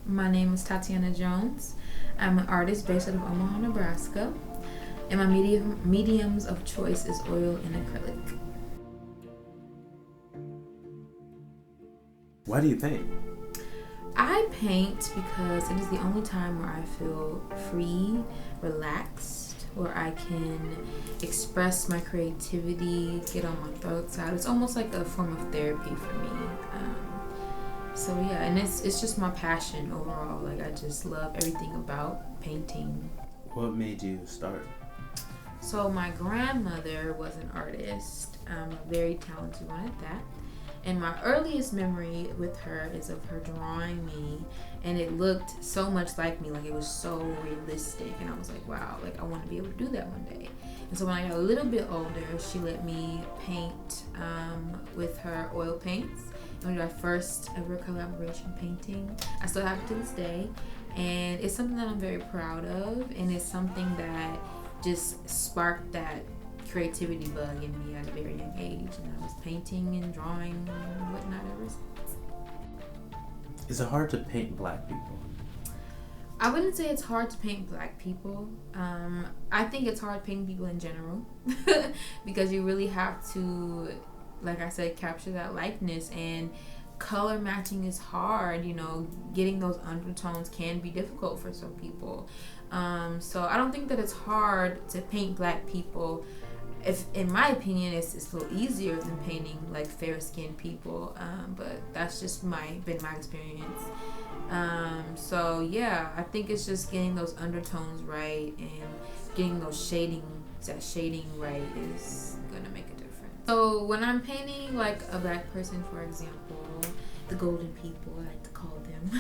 My name is Tateyna A Jones. I'm an artist based out of Omaha, Nebraska, and my mediums of choice is oil and acrylic. Why do you paint? I paint because it is the only time where I feel free, relaxed, where I can express my creativity, get on my throat out. It's almost like a form of therapy for me. And it's just my passion overall. Like, I just love everything about painting. What made you start? So my grandmother was an artist, a very talented one at that. And my earliest memory with her is of her drawing me, and it looked so much like me, like it was so realistic. And I was like, wow, like I want to be able to do that one day. And so when I got a little bit older, she let me paint with her oil paints. And we did our first ever collaboration painting. I still have it to this day, and it's something that I'm very proud of, and it's something that just sparked that creativity bug in me at a very young age, and I was painting and drawing and whatnot ever since. Is it hard to paint black people? I wouldn't say it's hard to paint black people. I think it's hard painting people in general because you really have to, like I said, capture that likeness, and color matching is hard. Getting those undertones can be difficult for some people. So I don't think that it's hard to paint black people. If, in my opinion, it's a little easier than painting like fair-skinned people, but that's just been my experience. So yeah, I think it's just getting those undertones right and getting that shading right is gonna make a difference. So when I'm painting like a black person, for example, the golden people, I like to call them,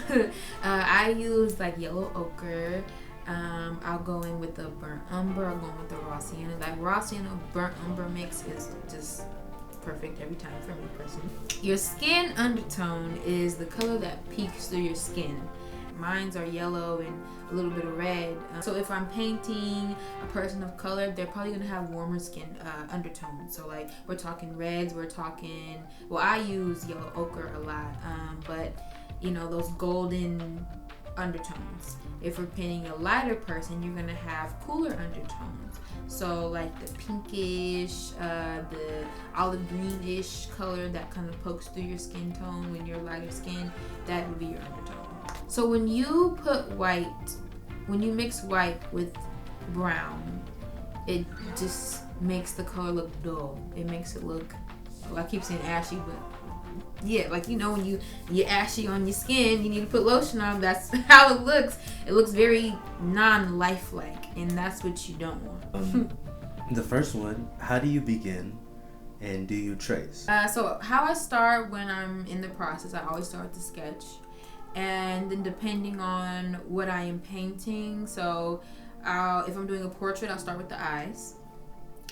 I use like yellow ochre. I'll go in with the burnt umber. I'll go in with the raw sienna. That raw sienna burnt umber mix is just perfect every time for me personally. Your skin undertone is the color that peeks through your skin. Mine's are yellow and a little bit of red. So if I'm painting a person of color, they're probably gonna have warmer skin undertones. So like we're talking reds, I use yellow ochre a lot, but those golden undertones. If we're painting a lighter person, you're gonna have cooler undertones. So like the pinkish, the olive greenish color that kind of pokes through your skin tone when you're lighter skin, that would be your undertone. So when you mix white with brown, it just makes the color look dull. It makes it look, well, I keep saying ashy, but yeah, like when you're ashy on your skin, you need to put lotion on. That's how it looks. It looks very non-lifelike, and that's what you don't want. The first one, how do you begin, and do you trace? So how I start when I'm in the process, I always start with the sketch, and then depending on what I am painting, so if I'm doing a portrait, I'll start with the eyes.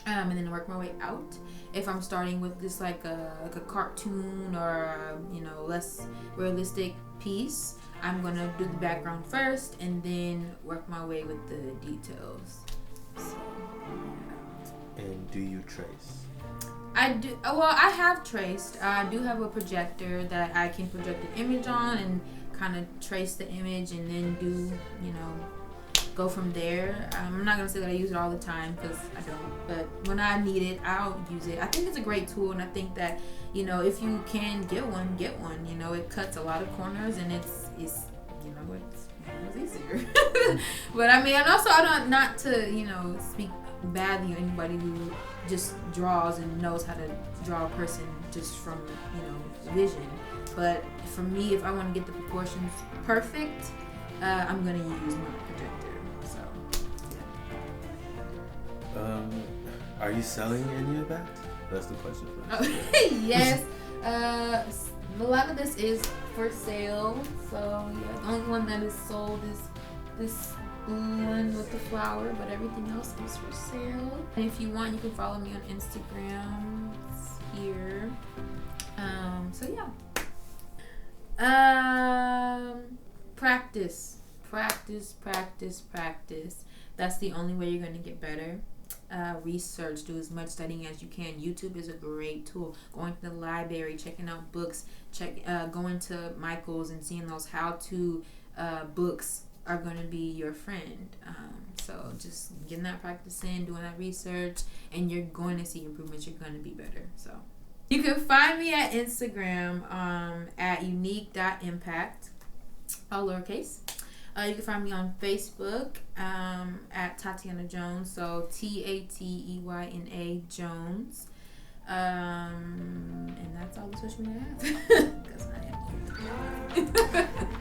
And then work my way out. If I'm starting with just like a cartoon or less realistic piece, I'm gonna do the background first and then work my way with the details. So, yeah. And do you trace? I do. Well, I have traced. I do have a projector that I can project an image on and kind of trace the image and then do go from there. I'm not gonna say that I use it all the time because I don't, but when I need it, I'll use it. I think it's a great tool, and I think that if you can get one. It cuts a lot of corners, and it's easier. But I mean, and also I don't, not to speak badly of anybody who just draws and knows how to draw a person just from vision. But for me, if I want to get the proportions perfect, I'm gonna use my projector. Are you selling any of that? That's the question for me. Yes. A lot of this is for sale. So yeah, the only one that is sold is this blue one with the flower, but everything else is for sale. And if you want, you can follow me on Instagram. It's here. So yeah. Practice. That's the only way you're going to get better. Research, do as much studying as you can. YouTube is a great tool. Going to the library, checking out books, going to Michael's and seeing those how-to books are going to be your friend. So just getting that practice in, doing that research, and you're going to see improvements. You're going to be better. So you can find me at Instagram at unique.impact, all lowercase. You can find me on Facebook at Tateyna Jones. So Tateyna Jones. And that's all the social media I have. Because I am old.